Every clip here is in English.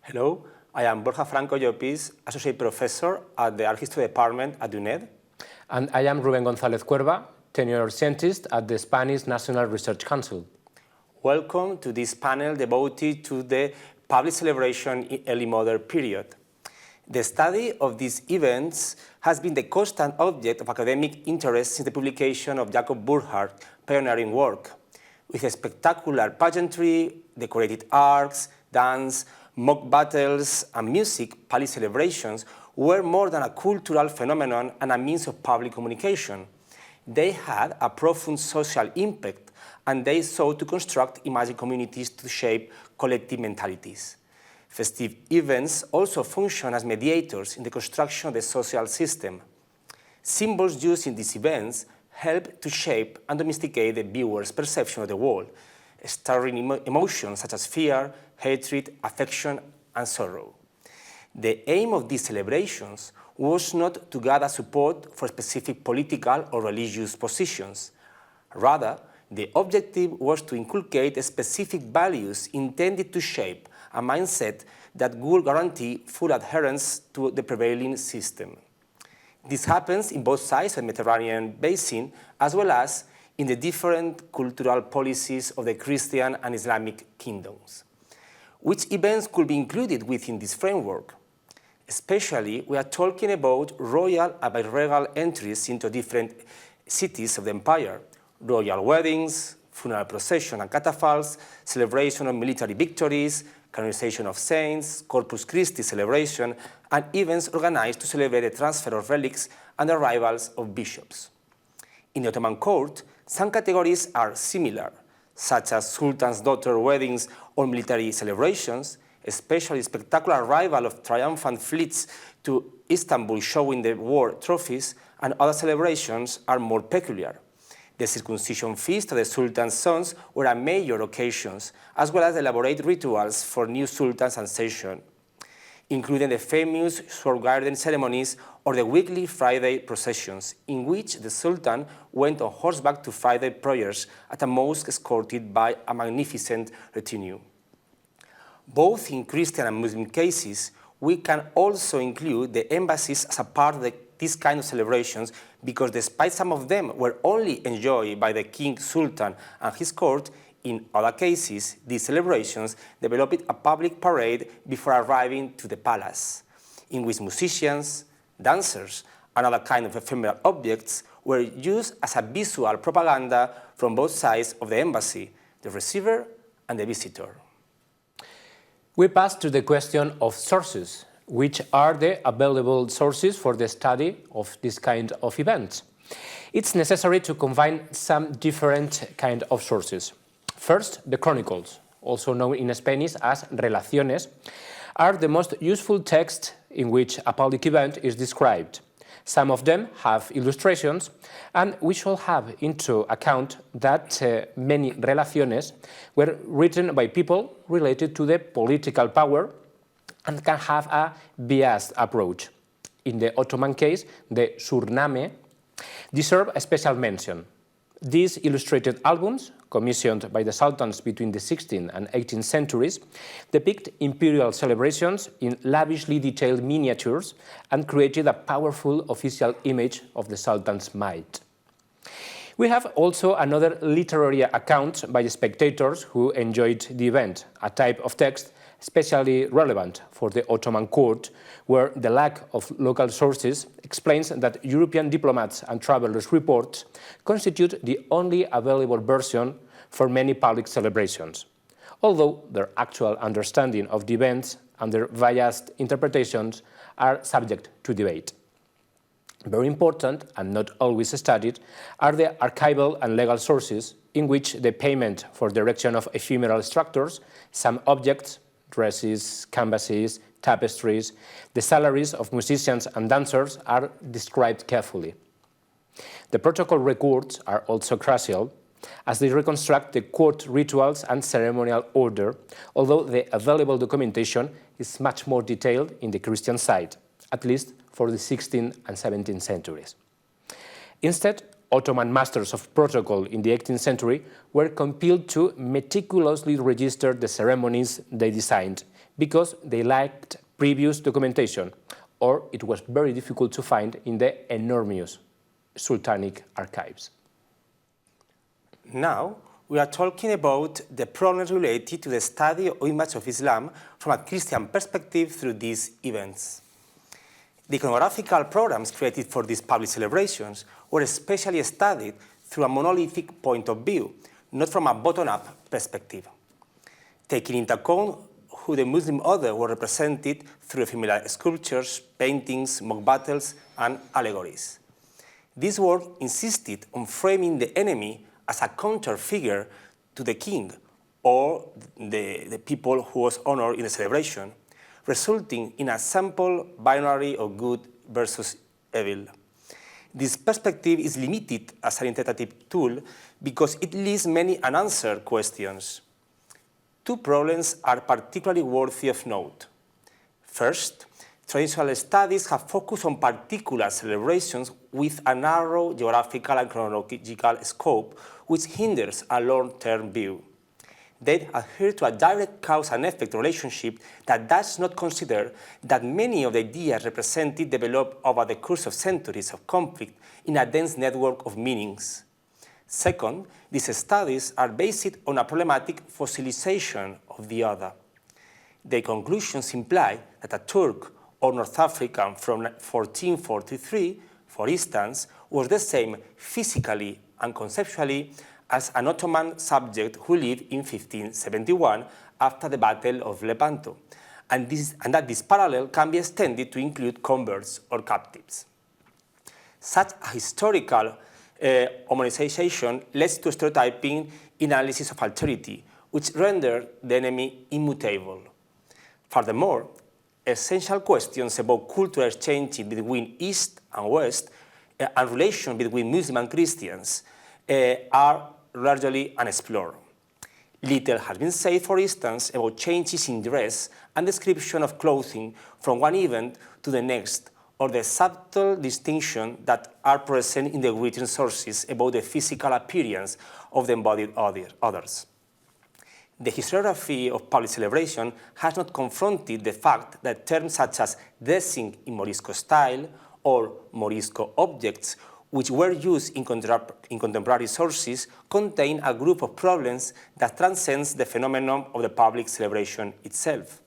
Hello, I am Borja Franco Llopis, Associate Professor at the Art History Department at UNED. And I am Rubén González Cuerva, Tenure Scientist at the Spanish National Research Council. Welcome to this panel devoted to the public celebration in early modern period. The study of these events has been the constant object of academic interest since the publication of Jacob Burckhardt's pioneering work. With a spectacular pageantry, decorated arcs, dance, mock battles, and music, public celebrations were more than a cultural phenomenon and a means of public communication. They had a profound social impact, and they sought to construct imagined communities to shape collective mentalities. Festive events also function as mediators in the construction of the social system. Symbols used in these events help to shape and domesticate the viewer's perception of the world, stirring emotions such as fear, hatred, affection, and sorrow. The aim of these celebrations was not to gather support for specific political or religious positions. Rather, the objective was to inculcate specific values intended to shape a mindset that would guarantee full adherence to the prevailing system. This happens in both sides of the Mediterranean basin, as well as in the different cultural policies of the Christian and Islamic kingdoms. Which events could be included within this framework? Especially, we are talking about royal and viceregal entries into different cities of the empire, royal weddings, funeral procession and catafalques, celebration of military victories, canonization of saints, Corpus Christi celebration, and events organized to celebrate the transfer of relics and the arrivals of bishops. In the Ottoman court, some categories are similar, such as sultan's daughter weddings or military celebrations, especially the spectacular arrival of triumphant fleets to Istanbul showing the war trophies, and other celebrations are more peculiar. The circumcision feast of the sultan's sons were a major occasions, as well as elaborate rituals for new sultans and session, including the famous sword garden ceremonies or the weekly Friday processions, in which the sultan went on horseback to Friday prayers at a mosque escorted by a magnificent retinue. Both in Christian and Muslim cases, we can also include the embassies as a part of these kind of celebrations, because despite some of them were only enjoyed by the king, sultan, and his court, in other cases, these celebrations developed a public parade before arriving to the palace, in which musicians, dancers, and other kind of ephemeral objects were used as a visual propaganda from both sides of the embassy, the receiver and the visitor. We pass to the question of sources, which are the available sources for the study of this kind of events. It's necessary to combine some different kind of sources. First, the chronicles, also known in Spanish as relaciones, are the most useful text in which a public event is described. Some of them have illustrations, and we should have into account that many relaciones were written by people related to the political power and can have a biased approach. In the Ottoman case, the surname deserve a special mention. These illustrated albums, commissioned by the sultans between the 16th and 18th centuries, depict imperial celebrations in lavishly detailed miniatures and created a powerful official image of the sultan's might. We have also another literary account by spectators who enjoyed the event, a type of text especially relevant for the Ottoman court, where the lack of local sources explains that European diplomats' and travelers' reports constitute the only available version for many public celebrations, although their actual understanding of the events and their biased interpretations are subject to debate. Very important, and not always studied, are the archival and legal sources in which the payment for direction of ephemeral structures, some objects, dresses, canvases, tapestries, the salaries of musicians and dancers are described carefully. The protocol records are also crucial, as they reconstruct the court rituals and ceremonial order, although the available documentation is much more detailed in the Christian side, at least for the 16th and 17th centuries. Instead Ottoman masters of protocol in the 18th century were compelled to meticulously register the ceremonies they designed because they lacked previous documentation, or it was very difficult to find in the enormous sultanic archives. Now, we are talking about the problems related to the study of image of Islam from a Christian perspective through these events. The iconographical programs created for these public celebrations were especially studied through a monolithic point of view, not from a bottom-up perspective, taking into account who the Muslim others were represented through ephemeral sculptures, paintings, mock battles, and allegories. This work insisted on framing the enemy as a counter-figure to the king or the people who was honored in the celebration, resulting in a simple binary of good versus evil. This perspective is limited as an interpretative tool because it leaves many unanswered questions. Two problems are particularly worthy of note. First, traditional studies have focused on particular celebrations with a narrow geographical and chronological scope, which hinders a long-term view. They adhere to a direct cause and effect relationship that does not consider that many of the ideas represented developed over the course of centuries of conflict in a dense network of meanings. Second, these studies are based on a problematic fossilization of the other. Their conclusions imply that a Turk or North African from 1443, for instance, was the same physically and conceptually as an Ottoman subject who lived in 1571 after the Battle of Lepanto, and that this parallel can be extended to include converts or captives. Such a historical homogenization leads to stereotyping in analysis of alterity, which render the enemy immutable. Furthermore, essential questions about cultural exchange between East and West and relation between Muslims and Christians are largely unexplored. Little has been said, for instance, about changes in dress and description of clothing from one event to the next, or the subtle distinctions that are present in the written sources about the physical appearance of the embodied others. The historiography of public celebration has not confronted the fact that terms such as dressing in Morisco style or Morisco objects, which were used in contemporary sources, contain a group of problems that transcends the phenomenon of the public celebration itself.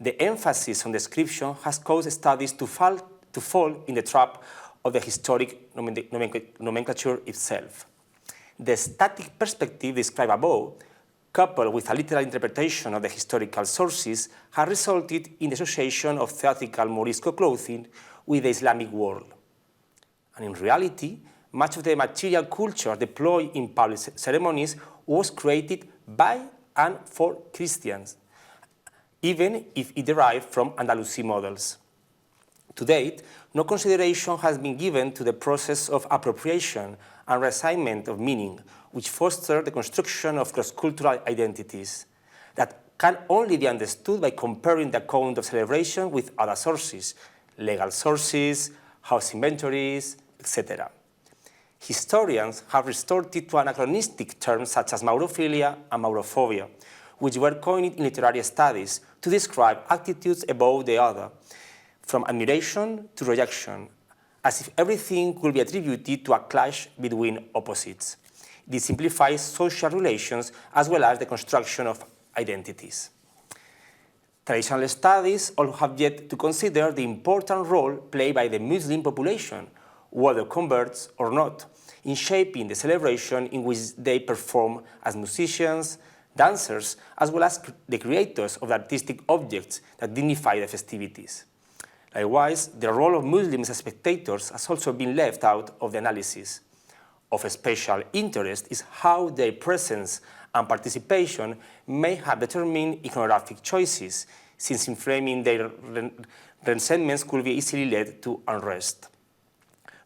The emphasis on description has caused studies to fall in the trap of the historic nomenclature itself. The static perspective described above, coupled with a literal interpretation of the historical sources, has resulted in the association of theatrical Morisco clothing with the Islamic world. And in reality, much of the material culture deployed in public ceremonies was created by and for Christians, even if it derived from Andalusi models. To date, no consideration has been given to the process of appropriation and reassignment of meaning, which foster the construction of cross-cultural identities that can only be understood by comparing the account of celebration with other sources, legal sources, house inventories, etc. Historians have resorted to anachronistic terms such as maurophilia and maurophobia, which were coined in literary studies to describe attitudes about the other, from admiration to rejection, as if everything could be attributed to a clash between opposites. This simplifies social relations as well as the construction of identities. Traditional studies also have yet to consider the important role played by the Muslim population, whether converts or not, in shaping the celebration in which they perform as musicians, dancers, as well as the creators of the artistic objects that dignify the festivities. Likewise, the role of Muslims as spectators has also been left out of the analysis. Of special interest is how their presence and participation may have determined iconographic choices, since in framing their resentments could be easily led to unrest.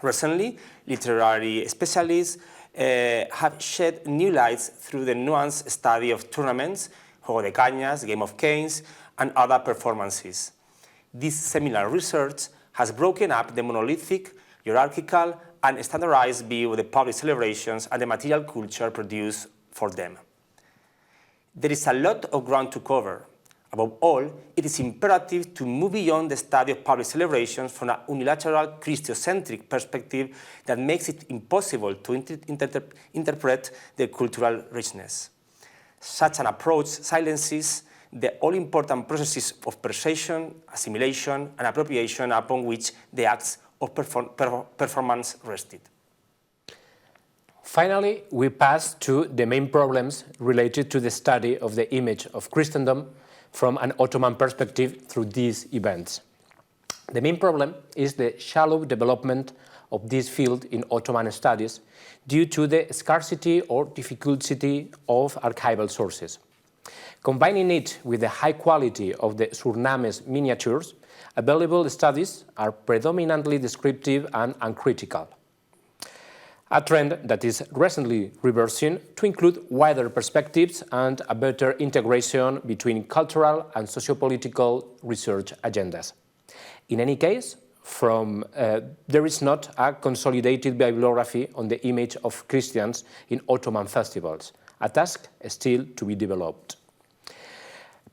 Recently, literary specialists have shed new lights through the nuanced study of tournaments, Juego de Cañas, Game of Canes, and other performances. This seminal research has broken up the monolithic, hierarchical, and standardized view of the public celebrations and the material culture produced for them. There is a lot of ground to cover. Above all, it is imperative to move beyond the study of public celebrations from an unilateral Christocentric perspective that makes it impossible to interpret their cultural richness. Such an approach silences the all-important processes of perception, assimilation, and appropriation upon which the acts of performance rested. Finally, we pass to the main problems related to the study of the image of Christendom from an Ottoman perspective through these events. The main problem is the shallow development of this field in Ottoman studies due to the scarcity or difficulty of archival sources. Combining it with the high quality of the surnames miniatures, available studies are predominantly descriptive and uncritical. A trend that is recently reversing to include wider perspectives and a better integration between cultural and sociopolitical research agendas. In any case, there is not a consolidated bibliography on the image of Christians in Ottoman festivals, a task still to be developed.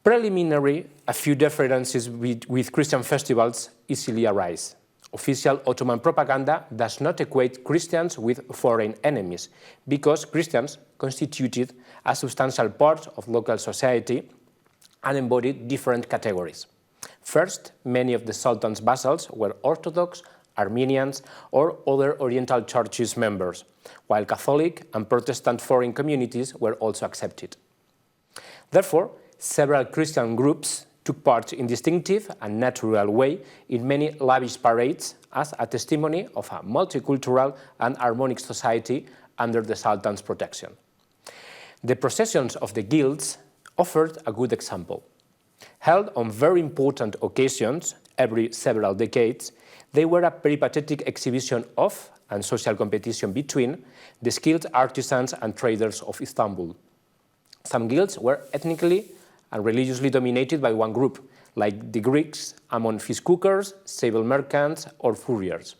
Preliminary, a few differences with Christian festivals easily arise. Official Ottoman propaganda does not equate Christians with foreign enemies, because Christians constituted a substantial part of local society and embodied different categories. First, many of the Sultan's vassals were Orthodox, Armenians, or other Oriental churches members, while Catholic and Protestant foreign communities were also accepted. Therefore, several Christian groups took part in distinctive and natural way in many lavish parades as a testimony of a multicultural and harmonic society under the Sultan's protection. The processions of the guilds offered a good example. Held on very important occasions every several decades, they were a peripatetic exhibition of and social competition between the skilled artisans and traders of Istanbul. Some guilds were ethnically and religiously dominated by one group, like the Greeks among fish cookers, sable merchants, or furriers.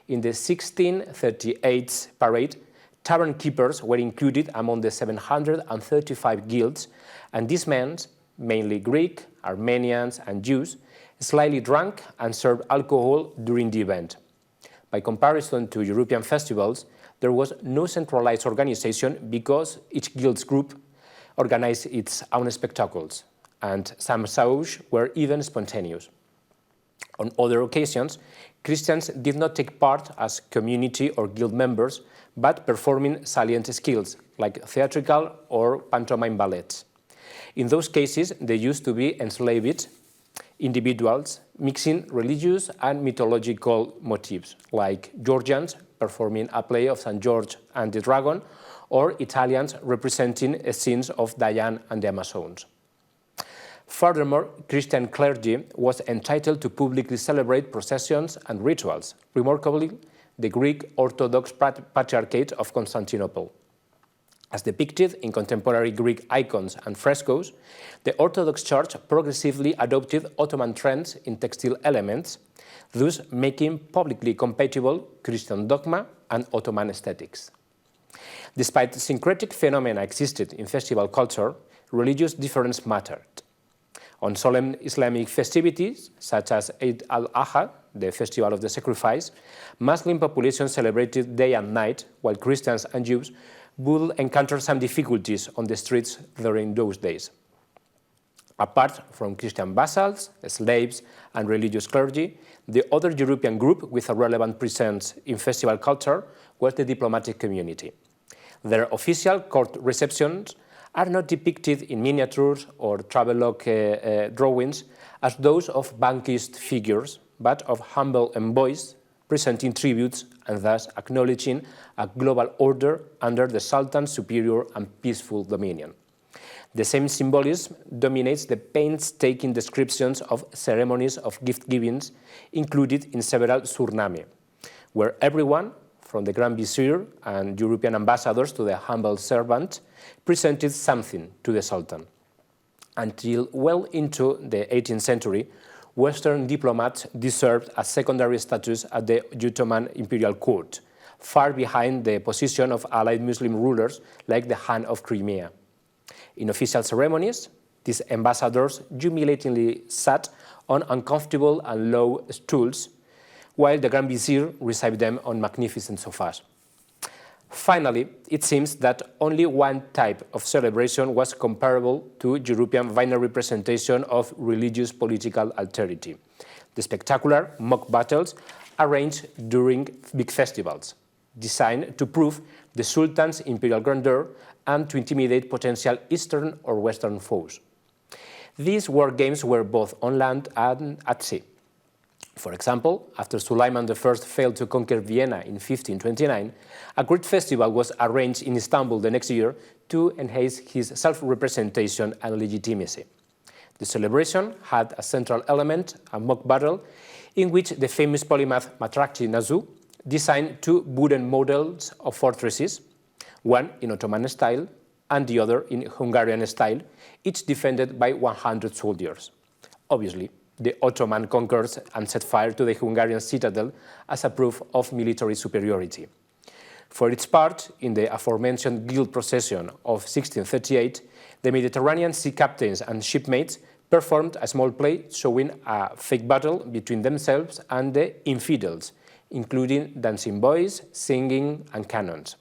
In the 1638 parade, tavern keepers were included among the 735 guilds, and these men, mainly Greek, Armenians, and Jews, slightly drank and served alcohol during the event. By comparison to European festivals, there was no centralized organization because each guild's group organized its own spectacles, and some shows were even spontaneous. On other occasions, Christians did not take part as community or guild members, but performing salient skills like theatrical or pantomime ballets. In those cases, they used to be enslaved individuals mixing religious and mythological motifs, like Georgians performing a play of St. George and the Dragon, or Italians representing scenes of Diane and the Amazons. Furthermore, Christian clergy was entitled to publicly celebrate processions and rituals, remarkably the Greek Orthodox Patriarchate of Constantinople. As depicted in contemporary Greek icons and frescoes, the Orthodox Church progressively adopted Ottoman trends in textile elements, thus making publicly compatible Christian dogma and Ottoman aesthetics. Despite syncretic phenomena existed in festival culture, religious difference mattered. On solemn Islamic festivities, such as Eid al-Adha, the festival of the sacrifice, Muslim populations celebrated day and night, while Christians and Jews would encounter some difficulties on the streets during those days. Apart from Christian vassals, slaves, and religious clergy, the other European group with a relevant presence in festival culture was the diplomatic community. Their official court receptions are not depicted in miniatures or travelogue drawings as those of vanquished figures, but of humble envoys presenting tributes and thus acknowledging a global order under the Sultan's superior and peaceful dominion. The same symbolism dominates the painstaking descriptions of ceremonies of gift-givings included in several surname, where everyone, from the Grand Vizier and European ambassadors to the humble servant, presented something to the Sultan. Until well into the 18th century, Western diplomats deserved a secondary status at the Ottoman imperial court, far behind the position of allied Muslim rulers like the Khan of Crimea. In official ceremonies, these ambassadors humiliatingly sat on uncomfortable and low stools, while the Grand Vizier received them on magnificent sofas. Finally, it seems that only one type of celebration was comparable to European binary representation of religious political alterity: the spectacular mock battles arranged during big festivals, designed to prove the Sultan's imperial grandeur and to intimidate potential Eastern or Western foes. These war games were both on land and at sea. For example, after Suleiman I failed to conquer Vienna in 1529, a great festival was arranged in Istanbul the next year to enhance his self-representation and legitimacy. The celebration had a central element, a mock battle, in which the famous polymath Matrakci Nazu designed two wooden models of fortresses, one in Ottoman style and the other in Hungarian style, each defended by 100 soldiers. Obviously, the Ottoman conquered and set fire to the Hungarian citadel as a proof of military superiority. For its part, in the aforementioned guild procession of 1638, the Mediterranean sea captains and shipmates performed a small play showing a fake battle between themselves and the infidels, including dancing boys, singing, and cannons.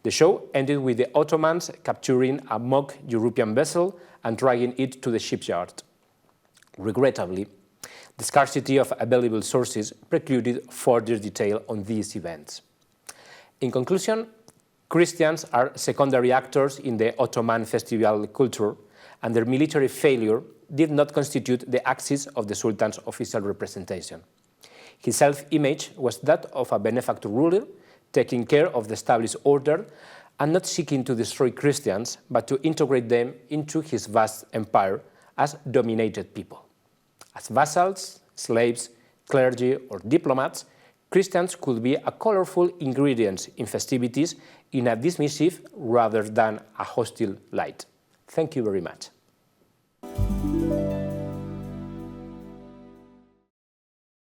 The show ended with the Ottomans capturing a mock European vessel and dragging it to the shipyard. Regrettably, the scarcity of available sources precluded further detail on these events. In conclusion, Christians are secondary actors in the Ottoman festival culture, and their military failure did not constitute the axis of the Sultan's official representation. His self-image was that of a benefactor ruler, taking care of the established order and not seeking to destroy Christians, but to integrate them into his vast empire as dominated people. As vassals, slaves, clergy, or diplomats, Christians could be a colorful ingredient in festivities in a dismissive rather than a hostile light. Thank you very much.